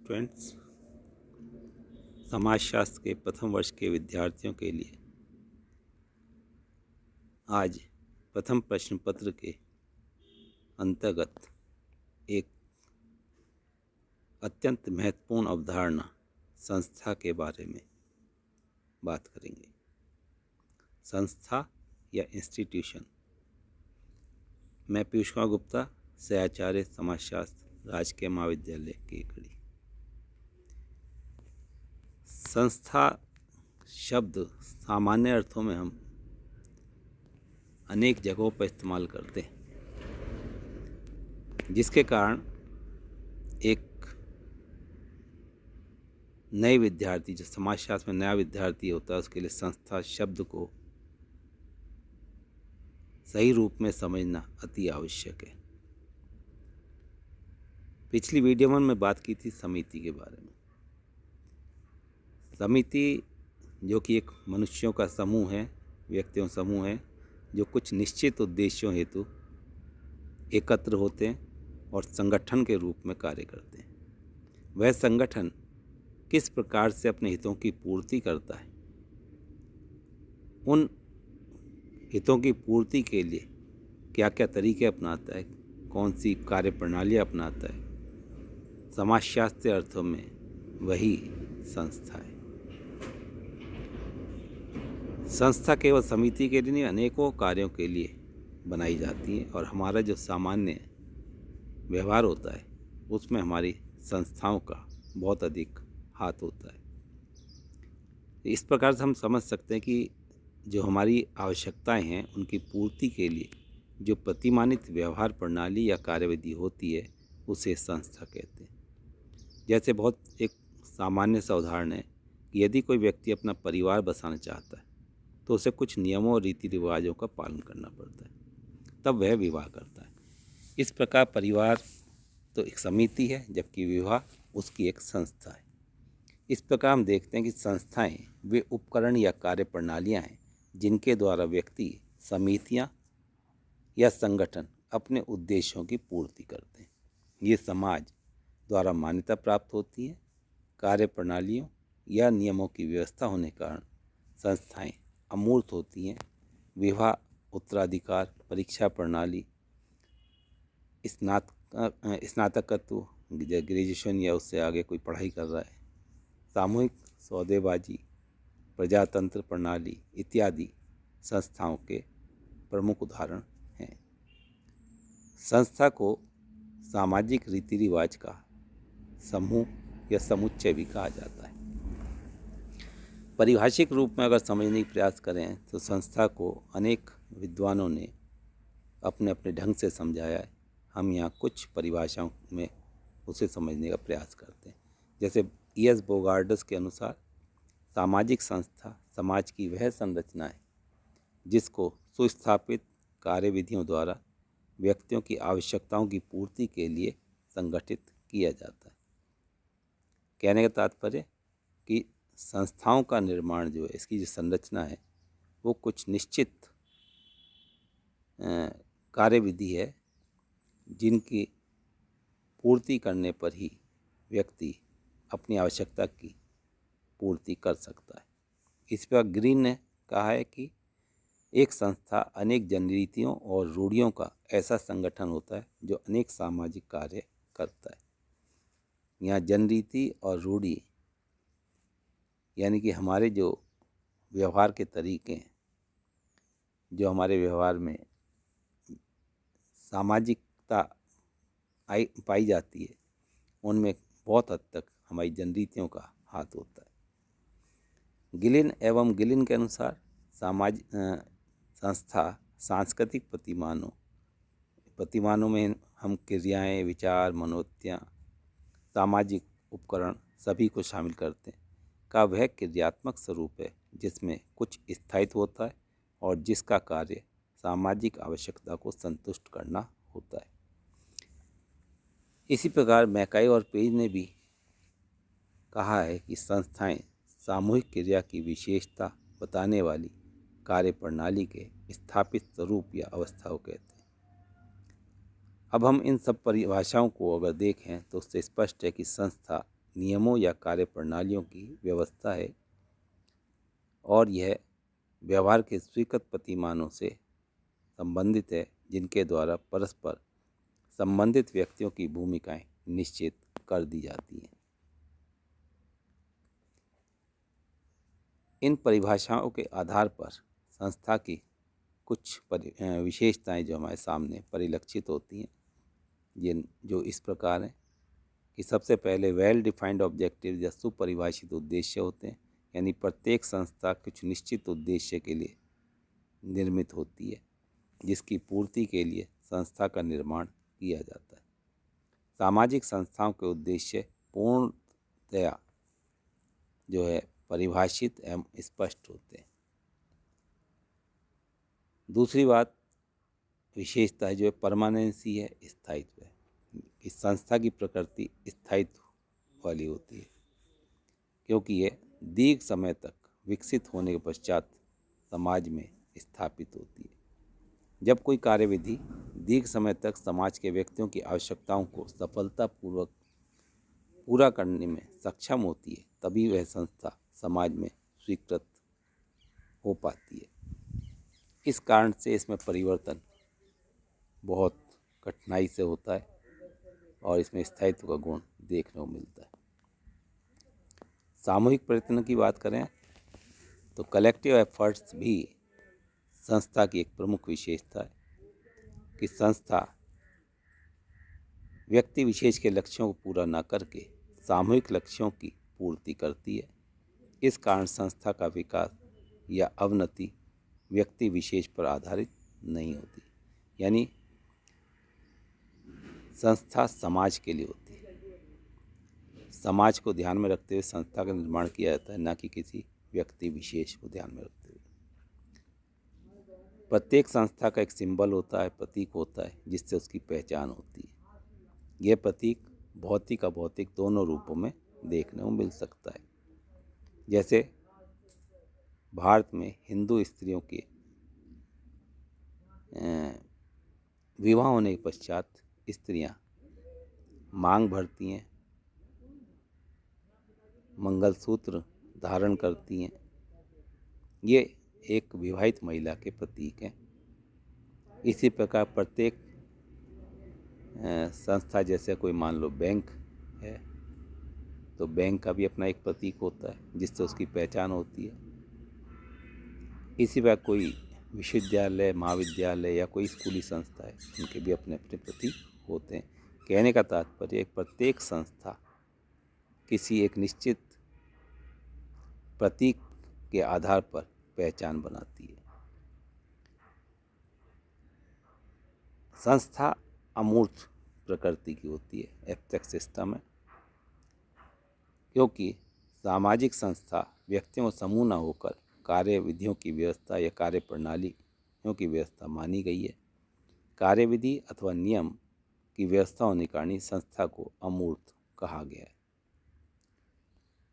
Students, समाजशास्त्र के प्रथम वर्ष के विद्यार्थियों के लिए आज प्रथम प्रश्न पत्र के अंतर्गत एक अत्यंत महत्वपूर्ण अवधारणा संस्था के बारे में बात करेंगे। संस्था या इंस्टीट्यूशन। मैं पीयूष कुमार गुप्ता, सहआचार्य समाजशास्त्र, राजकीय महाविद्यालय केकड़ी। संस्था शब्द सामान्य अर्थों में हम अनेक जगहों पर इस्तेमाल करते हैं, जिसके कारण एक नए विद्यार्थी, जो समाजशास्त्र में नया विद्यार्थी होता है, उसके लिए संस्था शब्द को सही रूप में समझना अति आवश्यक है। पिछली वीडियो में मैं बात की थी समिति के बारे में। समिति जो कि एक मनुष्यों का समूह है, व्यक्तियों समूह है, जो कुछ निश्चित उद्देश्यों हेतु एकत्र होते हैं और संगठन के रूप में कार्य करते हैं। वह संगठन किस प्रकार से अपने हितों की पूर्ति करता है, उन हितों की पूर्ति के लिए क्या क्या तरीके अपनाता है, कौन सी कार्य प्रणालियाँ अपनाता है, समाजशास्त्रीय अर्थों में वही संस्था है। संस्था केवल समिति के लिए नहीं, अनेकों कार्यों के लिए बनाई जाती है और हमारा जो सामान्य व्यवहार होता है उसमें हमारी संस्थाओं का बहुत अधिक हाथ होता है। इस प्रकार से हम समझ सकते हैं कि जो हमारी आवश्यकताएं हैं उनकी पूर्ति के लिए जो प्रतिमानित व्यवहार प्रणाली या कार्यविधि होती है उसे संस्था कहते हैं। जैसे बहुत एक सामान्य सा उदाहरण है कि यदि कोई व्यक्ति अपना परिवार बसाना चाहता है तो उसे कुछ नियमों और रीति रिवाजों का पालन करना पड़ता है, तब वह विवाह करता है। इस प्रकार परिवार तो एक समिति है, जबकि विवाह उसकी एक संस्था है। इस प्रकार हम देखते हैं कि संस्थाएं वे उपकरण या कार्य प्रणालियां हैं जिनके द्वारा व्यक्ति, समितियां या संगठन अपने उद्देश्यों की पूर्ति करते हैं। ये समाज द्वारा मान्यता प्राप्त होती है। कार्य प्रणालियों या नियमों की व्यवस्था होने के कारण संस्थाएं अमूर्त होती हैं। विवाह, उत्तराधिकार, परीक्षा प्रणाली, स्नातकत्व, ग्रेजुएशन या उससे आगे कोई पढ़ाई कर रहा है, सामूहिक सौदेबाजी, प्रजातंत्र प्रणाली इत्यादि संस्थाओं के प्रमुख उदाहरण हैं। संस्था को सामाजिक रीति रिवाज का समूह या समुच्चय भी कहा जाता है। पारिभाषिक रूप में अगर समझने का प्रयास करें तो संस्था को अनेक विद्वानों ने अपने अपने ढंग से समझाया है। हम यहाँ कुछ परिभाषाओं में उसे समझने का प्रयास करते हैं। जैसे E.S. बोगार्डस के अनुसार सामाजिक संस्था समाज की वह संरचना है जिसको सुस्थापित कार्यविधियों द्वारा व्यक्तियों की आवश्यकताओं की पूर्ति के लिए संगठित किया जाता है। कहने का तात्पर्य कि संस्थाओं का निर्माण जो है, इसकी जो संरचना है, वो कुछ निश्चित कार्यविधि है जिनकी पूर्ति करने पर ही व्यक्ति अपनी आवश्यकता की पूर्ति कर सकता है। इस पर ग्रीन ने कहा है कि एक संस्था अनेक जनरीतियों और रूढ़ियों का ऐसा संगठन होता है जो अनेक सामाजिक कार्य करता है। यहाँ जनरीति और रूढ़ी यानी कि हमारे जो व्यवहार के तरीके हैं, जो हमारे व्यवहार में सामाजिकता पाई जाती है, उनमें बहुत हद तक हमारी जनरीतियों का हाथ होता है। गिलिन एवं गिलिन के अनुसार संस्था सांस्कृतिक प्रतिमानों में हम क्रियाएं, विचार, मनोवृत्तियाँ, सामाजिक उपकरण सभी को शामिल करते हैं का वह क्रियात्मक स्वरूप है जिसमें कुछ स्थायित्व होता है और जिसका कार्य सामाजिक आवश्यकता को संतुष्ट करना होता है। इसी प्रकार मैकाई और पेज ने भी कहा है कि संस्थाएं सामूहिक क्रिया की विशेषता बताने वाली कार्य प्रणाली के स्थापित स्वरूप या अवस्था को कहते हैं। अब हम इन सब परिभाषाओं को अगर देखें तो उससे स्पष्ट है कि संस्था नियमों या कार्यप्रणालियों की व्यवस्था है और यह व्यवहार के स्वीकृत प्रतिमानों से संबंधित है जिनके द्वारा परस्पर संबंधित व्यक्तियों की भूमिकाएं निश्चित कर दी जाती हैं। इन परिभाषाओं के आधार पर संस्था की कुछ विशेषताएं जो हमारे सामने परिलक्षित होती हैं, ये जो इस प्रकार हैं कि सबसे पहले वेल डिफाइंड ऑब्जेक्टिव या सुपरिभाषित उद्देश्य होते हैं, यानी प्रत्येक संस्था कुछ निश्चित उद्देश्य के लिए निर्मित होती है जिसकी पूर्ति के लिए संस्था का निर्माण किया जाता है। सामाजिक संस्थाओं के उद्देश्य पूर्णतया जो है परिभाषित एवं स्पष्ट होते हैं। दूसरी बात विशेषता है जो है परमानेंसी है, स्थायित्व है। इस संस्था की प्रकृति स्थायित्व वाली होती है क्योंकि ये दीर्घ समय तक विकसित होने के पश्चात समाज में स्थापित होती है। जब कोई कार्यविधि दीर्घ समय तक समाज के व्यक्तियों की आवश्यकताओं को सफलतापूर्वक पूरा करने में सक्षम होती है तभी वह संस्था समाज में स्वीकृत हो पाती है। इस कारण से इसमें परिवर्तन बहुत कठिनाई से होता है और इसमें स्थायित्व का गुण देखने को मिलता है। सामूहिक प्रयत्न की बात करें तो कलेक्टिव एफर्ट्स भी संस्था की एक प्रमुख विशेषता है कि संस्था व्यक्ति विशेष के लक्ष्यों को पूरा न करके सामूहिक लक्ष्यों की पूर्ति करती है। इस कारण संस्था का विकास या अवनति व्यक्ति विशेष पर आधारित नहीं होती, यानी संस्था समाज के लिए होती है। समाज को ध्यान में रखते हुए संस्था का निर्माण किया जाता है, न कि किसी व्यक्ति विशेष को ध्यान में रखते हुए। प्रत्येक संस्था का एक सिंबल होता है, प्रतीक होता है जिससे उसकी पहचान होती है। यह प्रतीक भौतिक अभौतिक दोनों रूपों में देखने को मिल सकता है। जैसे भारत में हिंदू स्त्रियों के विवाह होने के पश्चात स्त्रियां मांग भरती हैं, मंगलसूत्र धारण करती हैं। ये एक विवाहित महिला के प्रतीक हैं। इसी प्रकार प्रत्येक संस्था, जैसे कोई मान लो बैंक है तो बैंक का भी अपना एक प्रतीक होता है जिससे उसकी पहचान होती है। इसी प्रकार कोई विश्वविद्यालय, महाविद्यालय या कोई स्कूली संस्था है, उनके भी अपने अपने प्रतीक होते हैं। कहने का तात्पर्य प्रत्येक संस्था किसी एक निश्चित प्रतीक के आधार पर पहचान बनाती है। संस्था अमूर्त प्रकृति की होती है, एब्स्ट्रैक्ट सिस्टम है, क्योंकि सामाजिक संस्था व्यक्तियों समूह न होकर कार्यविधियों की व्यवस्था या कार्य प्रणालियों की व्यवस्था मानी गई है। कार्यविधि अथवा नियम की व्यवस्था होने के कारण संस्था को अमूर्त कहा गया है।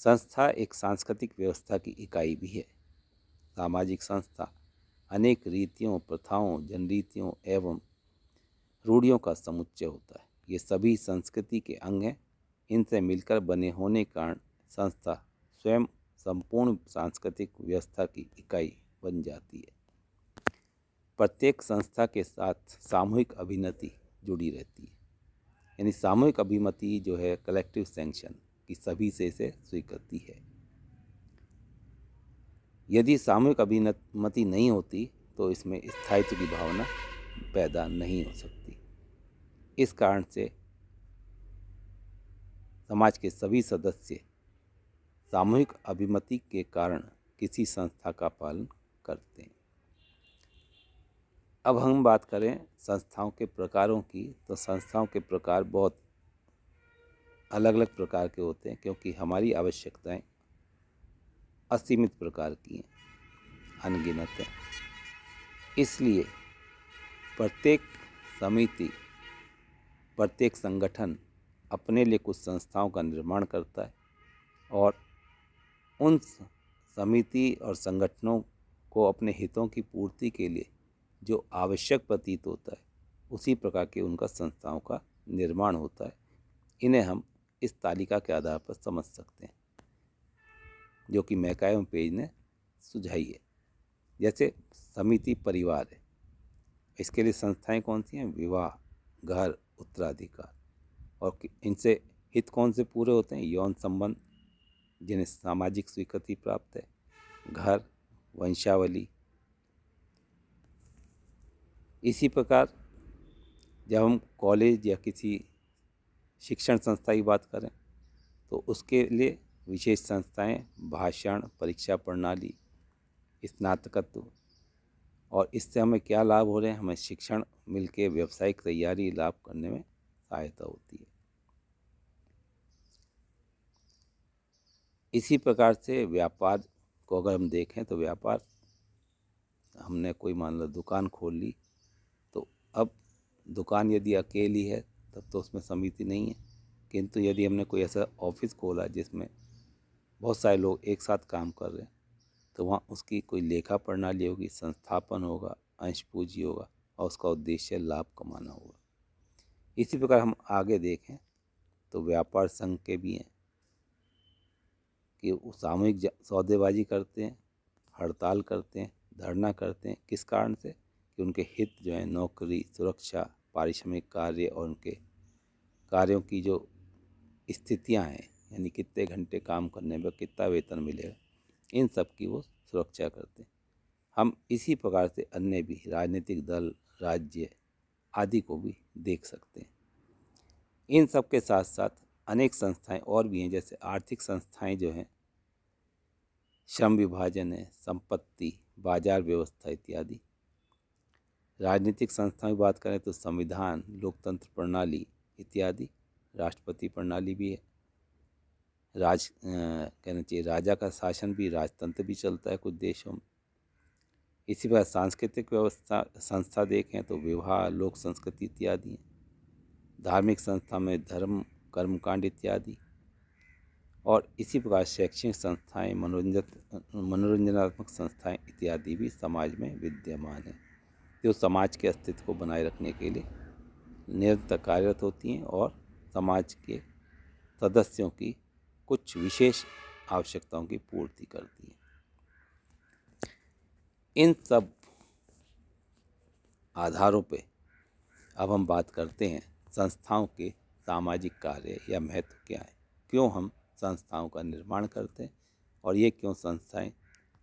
संस्था एक सांस्कृतिक व्यवस्था की इकाई भी है। सामाजिक संस्था अनेक रीतियों, प्रथाओं, जनरीतियों एवं रूढ़ियों का समुच्चय होता है। ये सभी संस्कृति के अंग हैं। इनसे मिलकर बने होने के कारण संस्था स्वयं संपूर्ण सांस्कृतिक व्यवस्था की इकाई बन जाती है। प्रत्येक संस्था के साथ सामूहिक अभिमति जुड़ी रहती है, यानी सामूहिक अभिमति जो है कलेक्टिव सैंक्शन की सभी से इसे स्वीकृति है। यदि सामूहिक अभिमति नहीं होती तो इसमें स्थायित्व की भावना पैदा नहीं हो सकती। इस कारण से समाज के सभी सदस्य सामूहिक अभिमति के कारण किसी संस्था का पालन करते हैं। अब हम बात करें संस्थाओं के प्रकारों की, तो संस्थाओं के प्रकार बहुत अलग अलग प्रकार के होते हैं क्योंकि हमारी आवश्यकताएं असीमित प्रकार की हैं, अनगिनत हैं। इसलिए प्रत्येक समिति, प्रत्येक संगठन अपने लिए कुछ संस्थाओं का निर्माण करता है और उन समिति और संगठनों को अपने हितों की पूर्ति के लिए जो आवश्यक प्रतीत होता है उसी प्रकार के उनका संस्थाओं का निर्माण होता है। इन्हें हम इस तालिका के आधार पर समझ सकते हैं, जो कि मैकाय एवं पेज ने सुझाई है। जैसे समिति परिवार है, इसके लिए संस्थाएं कौन सी हैं? विवाह, घर, उत्तराधिकार। और इनसे हित कौन से पूरे होते हैं? यौन संबंध जिन्हें सामाजिक स्वीकृति प्राप्त है, घर, वंशावली। इसी प्रकार जब हम कॉलेज या किसी शिक्षण संस्था की बात करें तो उसके लिए विशेष संस्थाएं भाषण, परीक्षा प्रणाली, स्नातकत्व। और इससे हमें क्या लाभ हो रहे हैं? हमें शिक्षण मिलके व्यावसायिक तैयारी लाभ करने में सहायता होती है। इसी प्रकार से व्यापार को अगर हम देखें तो व्यापार, हमने कोई मान लो दुकान खोल ली, तो अब दुकान यदि अकेली है तब तो उसमें समिति नहीं है, किंतु यदि हमने कोई ऐसा ऑफिस खोला जिसमें बहुत सारे लोग एक साथ काम कर रहे हैं, तो वहाँ उसकी कोई लेखा प्रणाली होगी, संस्थापन होगा, अंश पूंजी होगा और उसका उद्देश्य लाभ कमाना होगा। इसी प्रकार हम आगे देखें तो व्यापार संघ के भी हैं कि वो सामूहिक सौदेबाजी करते हैं, हड़ताल करते हैं, धरना करते हैं। किस कारण से? कि उनके हित जो है नौकरी, सुरक्षा, पारिश्रमिक कार्य और उनके कार्यों की जो स्थितियां हैं, यानी कितने घंटे काम करने पर कितना वेतन मिलेगा, इन सब की वो सुरक्षा करते हैं। हम इसी प्रकार से अन्य भी राजनीतिक दल, राज्य आदि को भी देख सकते हैं। इन सब के साथ साथ अनेक संस्थाएं और भी हैं, जैसे आर्थिक संस्थाएं जो हैं, श्रम विभाजन है, संपत्ति, बाजार व्यवस्था इत्यादि। राजनीतिक संस्थाओं की बात करें तो संविधान, लोकतंत्र प्रणाली इत्यादि। राष्ट्रपति प्रणाली भी है। कहना चाहिए राजा का शासन भी, राजतंत्र भी चलता है कुछ देशों में। इसी प्रकार सांस्कृतिक व्यवस्था संस्था देखें तो विवाह, लोक संस्कृति इत्यादि हैं। धार्मिक संस्था में धर्म, कर्मकांड इत्यादि। और इसी प्रकार शैक्षणिक संस्थाएं, मनोरंजनात्मक संस्थाएं इत्यादि भी समाज में विद्यमान हैं, जो समाज के अस्तित्व को बनाए रखने के लिए निरंतर कार्यरत होती हैं और समाज के सदस्यों की कुछ विशेष आवश्यकताओं की पूर्ति करती हैं। इन सब आधारों पे अब हम बात करते हैं संस्थाओं के सामाजिक कार्य या महत्व क्या है, क्यों हम संस्थाओं का निर्माण करते हैं और ये क्यों संस्थाएं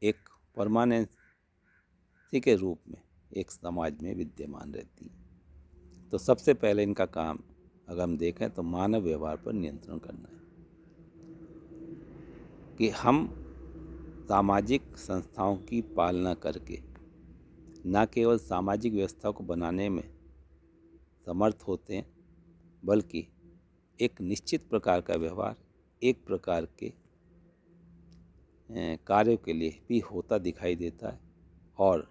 एक परमानेंसी के रूप में एक समाज में विद्यमान रहती हैं। तो सबसे पहले इनका काम अगर हम देखें तो मानव व्यवहार पर नियंत्रण करना है, कि हम सामाजिक संस्थाओं की पालना करके न केवल सामाजिक व्यवस्था को बनाने में समर्थ होते हैं, बल्कि एक निश्चित प्रकार का व्यवहार एक प्रकार के कार्यों के लिए भी होता दिखाई देता है और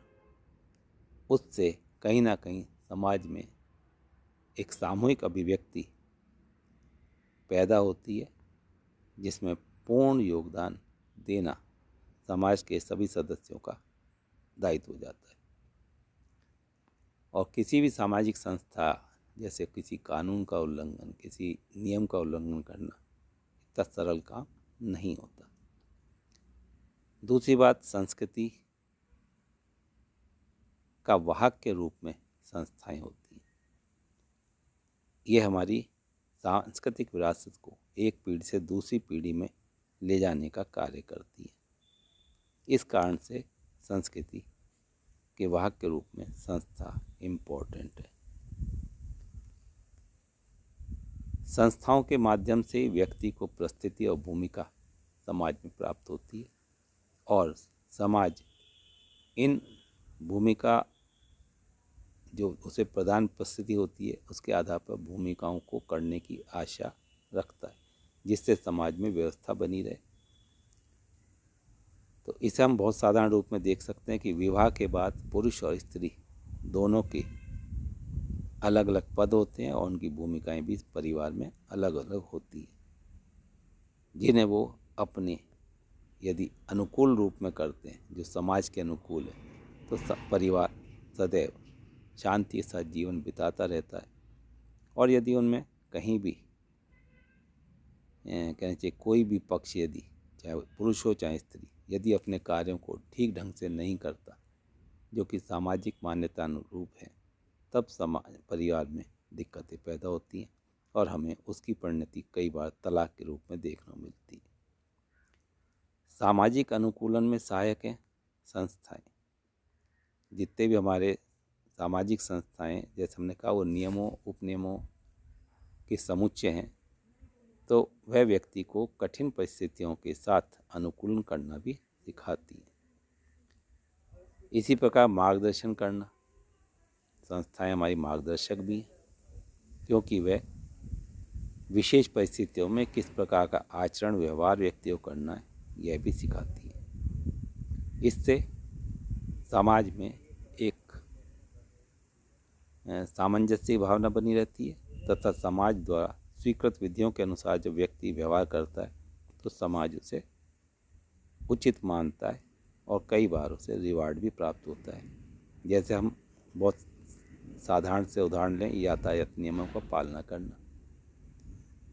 उससे कहीं ना कहीं समाज में एक सामूहिक अभिव्यक्ति पैदा होती है, जिसमें पूर्ण योगदान देना समाज के सभी सदस्यों का दायित्व हो जाता है। और किसी भी सामाजिक संस्था, जैसे किसी कानून का उल्लंघन, किसी नियम का उल्लंघन करना इतना सरल काम नहीं होता। दूसरी बात, संस्कृति का वाहक के रूप में संस्थाएं होती हैं। ये हमारी सांस्कृतिक विरासत को एक पीढ़ी से दूसरी पीढ़ी में ले जाने का कार्य करती है। इस कारण से संस्कृति के वाहक के रूप में संस्था इम्पोर्टेंट है। संस्थाओं के माध्यम से व्यक्ति को परिस्थिति और भूमिका समाज में प्राप्त होती है और समाज इन भूमिका जो उसे प्रदान परिस्थिति होती है उसके आधार पर भूमिकाओं को करने की आशा रखता है, जिससे समाज में व्यवस्था बनी रहे। तो इसे हम बहुत साधारण रूप में देख सकते हैं कि विवाह के बाद पुरुष और स्त्री दोनों के अलग अलग पद होते हैं और उनकी भूमिकाएं भी परिवार में अलग अलग होती हैं, जिन्हें वो अपने यदि अनुकूल रूप में करते हैं, जो समाज के अनुकूल है, तो परिवार सदैव शांति के साथ जीवन बिताता रहता है। और यदि उनमें कहीं भी कहना चाहिए कोई भी पक्ष यदि चाहे वो पुरुष हो चाहे स्त्री यदि अपने कार्यों को ठीक ढंग से नहीं करता जो कि सामाजिक मान्यता अनुरूप है तब समाज परिवार में दिक्कतें पैदा होती हैं और हमें उसकी परिणति कई बार तलाक के रूप में देखने को मिलती है। सामाजिक अनुकूलन में सहायक हैं संस्थाएं। जितने भी हमारे सामाजिक संस्थाएं जैसे हमने कहा वो नियमों उपनियमों के समुच्चय हैं तो वह व्यक्ति को कठिन परिस्थितियों के साथ अनुकूलन करना भी सिखाती है। इसी प्रकार मार्गदर्शन करना, संस्थाएं हमारी मार्गदर्शक भी हैं क्योंकि वह विशेष परिस्थितियों में किस प्रकार का आचरण व्यवहार व्यक्ति को करना है यह भी सिखाती है। इससे समाज में एक सामंजस्य भावना बनी रहती है तथा समाज द्वारा स्वीकृत विधियों के अनुसार जब व्यक्ति व्यवहार करता है तो समाज उसे उचित मानता है और कई बार उसे रिवार्ड भी प्राप्त होता है। जैसे हम बहुत साधारण से उदाहरण लें यातायात नियमों का पालना करना।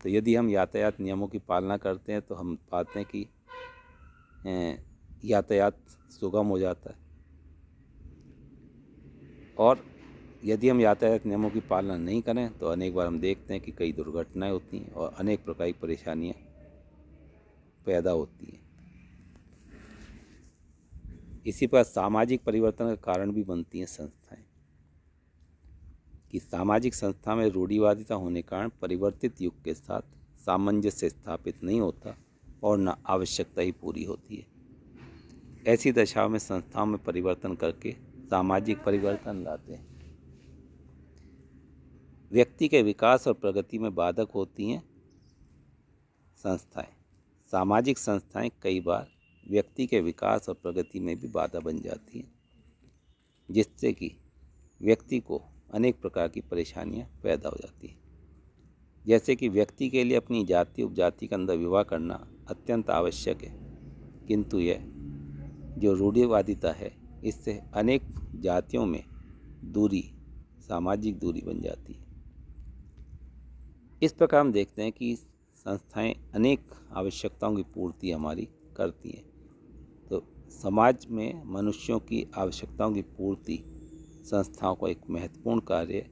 तो यदि हम यातायात नियमों की पालना करते हैं तो हम पाते हैं कि यातायात सुगम हो जाता है और यदि हम यातायात नियमों की पालना नहीं करें तो अनेक बार हम देखते हैं कि कई दुर्घटनाएं होती हैं और अनेक प्रकार की परेशानियां पैदा होती हैं। इसी पर सामाजिक परिवर्तन का कारण भी बनती हैं संस्थाएं कि सामाजिक संस्था में रूढ़िवादिता होने के कारण परिवर्तित युग के साथ सामंजस्य स्थापित नहीं होता और न आवश्यकता ही पूरी होती है। ऐसी दशाओं में संस्थाओं में परिवर्तन करके सामाजिक परिवर्तन लाते हैं। व्यक्ति के विकास और प्रगति में बाधक होती हैं संस्थाएं। सामाजिक संस्थाएं कई बार व्यक्ति के विकास और प्रगति में भी बाधा बन जाती हैं जिससे कि व्यक्ति को अनेक प्रकार की परेशानियां पैदा हो जाती हैं। जैसे कि व्यक्ति के लिए अपनी जाति उपजाति के अंदर विवाह करना अत्यंत आवश्यक है किंतु यह जो रूढ़िवादिता है इससे अनेक जातियों में दूरी सामाजिक दूरी बन जाती है। इस प्रकार हम देखते हैं कि संस्थाएं अनेक आवश्यकताओं की पूर्ति हमारी करती हैं। तो समाज में मनुष्यों की आवश्यकताओं की पूर्ति संस्थाओं का एक महत्वपूर्ण कार्य है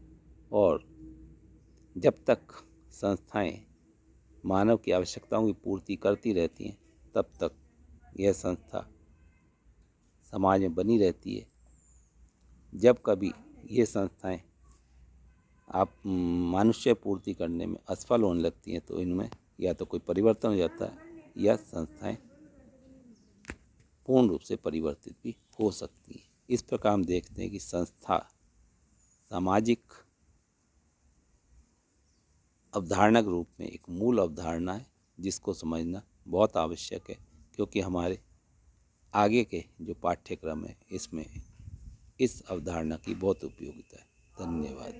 और जब तक संस्थाएं मानव की आवश्यकताओं की पूर्ति करती रहती हैं तब तक यह संस्था समाज में बनी रहती है। जब कभी ये संस्थाएं आप मनुष्य पूर्ति करने में असफल होने लगती हैं तो इनमें या तो कोई परिवर्तन हो जाता है या संस्थाएं पूर्ण रूप से परिवर्तित भी हो सकती हैं। इस प्रकार हम देखते हैं कि संस्था सामाजिक अवधारणा के रूप में एक मूल अवधारणा है जिसको समझना बहुत आवश्यक है क्योंकि हमारे आगे के जो पाठ्यक्रम है इसमें इस अवधारणा की बहुत उपयोगिता है। धन्यवाद।